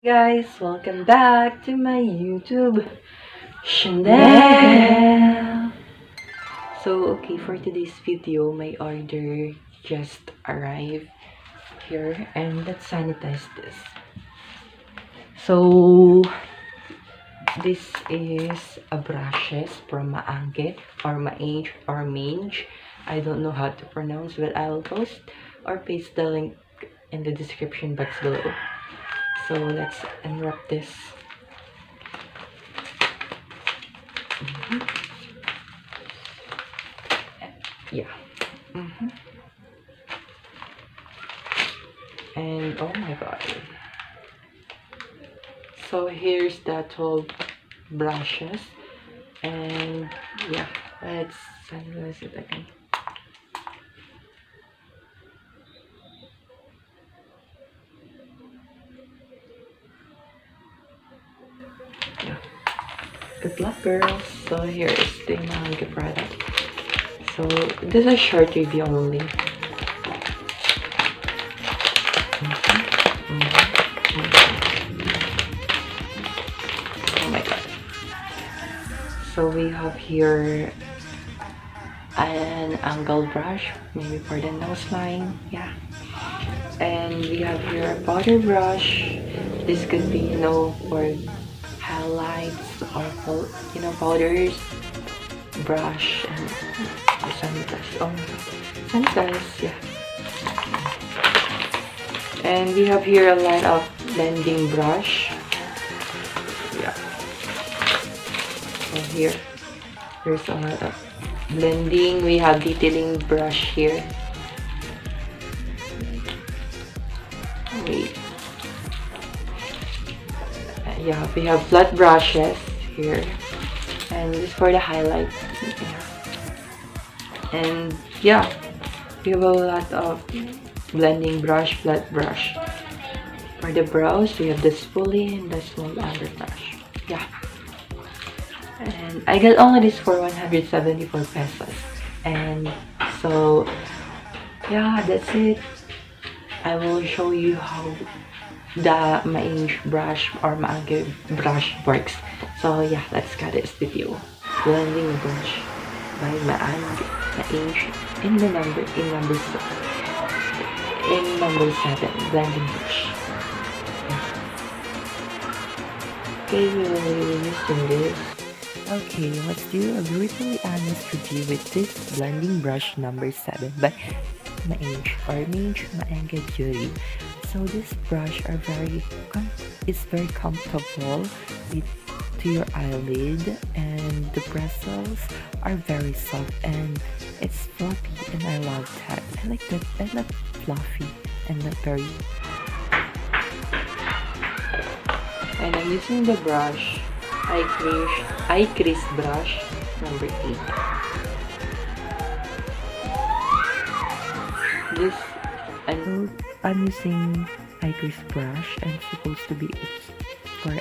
Guys, welcome back to my YouTube channel. So, okay, for today's video, my order just arrived here, and let's sanitize this. So, this is a brushes from Maange or Maange. I don't know how to pronounce, but I'll post or paste the link in the description box below. So let's unwrap this. Yeah. And oh my god. So here's the 12 brushes. And yeah, let's sanitize it again. Yeah. Good luck, girls. So here is the Maange product. So this is a short review only. Oh my god. So we have here an angle brush, maybe for the nose line. Yeah. And we have here a powder brush. This could be, for highlights or, powders. Brush and sanitize. Oh my god. Sanitize, yeah. And we have here a line of blending brush. Yeah. So here's a lot of blending. We have detailing brush here. Wait. Yeah, we have flat brushes here. And this for the highlight. Yeah. And yeah, we have a lot of blending brush, flat brush. For the brows, we have the spoolie and the small underbrush. Yeah. And I got all of this for 174 pesos. And so, yeah, that's it. I will show you how the Maange brush or Maange brush works. So yeah, let's get this video. Blending brush by Maange in number 7. Blending brush. Okay, we will be using this. Okay, let's do a brutally honest review with this blending brush number 7 by Maange Jury. So this brush is very comfortable to your eyelid, and the bristles are very soft and it's fluffy, and I love that. I like that. I love fluffy and not very. And I'm using the brush Crease Brush number 8. This I'm using Crease brush, and it's supposed to be for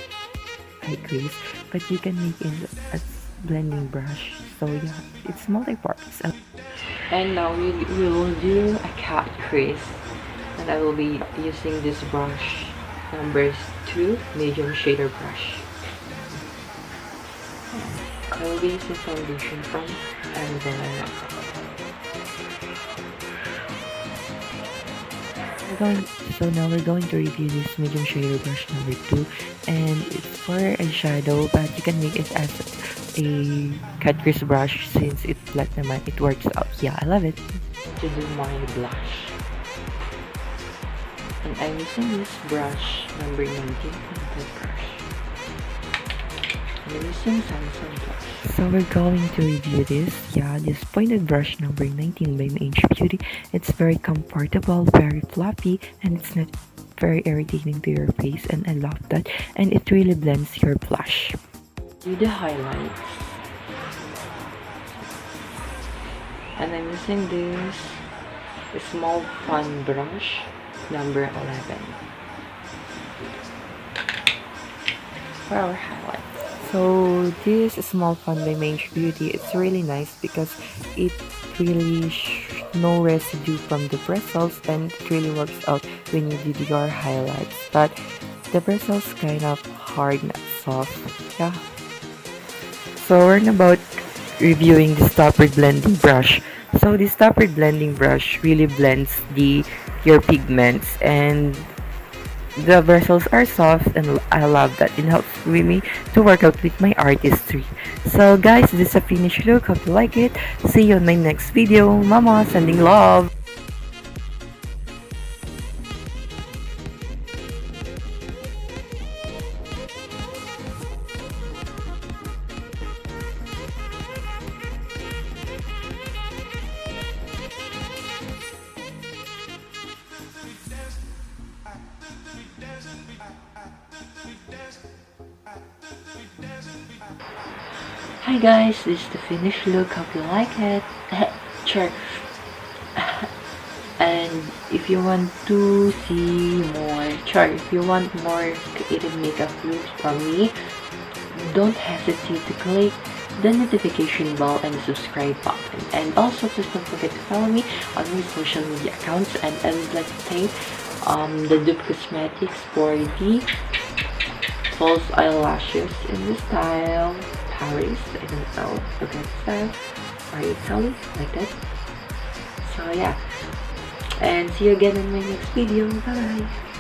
crease, but you can make it as blending brush. So yeah, it's multi-purpose. And now we will do a cat crease, and I will be using this brush number 2 medium shader brush. I will be using foundation from Havana. So now we're going to review this medium shader brush number 2, and it's for eyeshadow, but you can make it as a cat crease brush since it's flat naman. It works out. Yeah, I love it. To do my blush, and I'm using this brush number 19, pointed brush. I'm using Samsung brush. So we're going to review this. Yeah, this pointed brush number 19 by Maange Beauty. It's very comfortable, very fluffy, and it's not very irritating to your face, and I love that. And it really blends your blush. Do the highlights. And I'm using this small fun brush number 11 for our highlights. So this small fun by Maange Beauty, it's really nice because it really no residue from the bristles, and it really works out when you do your highlights. But the bristles kind of hard, not soft. Yeah. So we're about reviewing the stopper blending brush. So the stopper blending brush really blends your pigments, and the bristles are soft, and I love that. It helps with me to work out with my artistry. So guys, this is a finished look. Hope you like it. See you on my next video. Mama, sending love. Hi guys, this is the finished look. Hope you like it. Sure. And if you want to see more, if you want more creative makeup looks from me, don't hesitate to click the notification bell and the subscribe button. And also, please don't forget to follow me on my social media accounts. And I would like to thank the Dupe Cosmetics for the false eyelashes in the style Paris. I don't know, look at style or Italy, like that. So yeah, and see you again in my next video. Bye bye.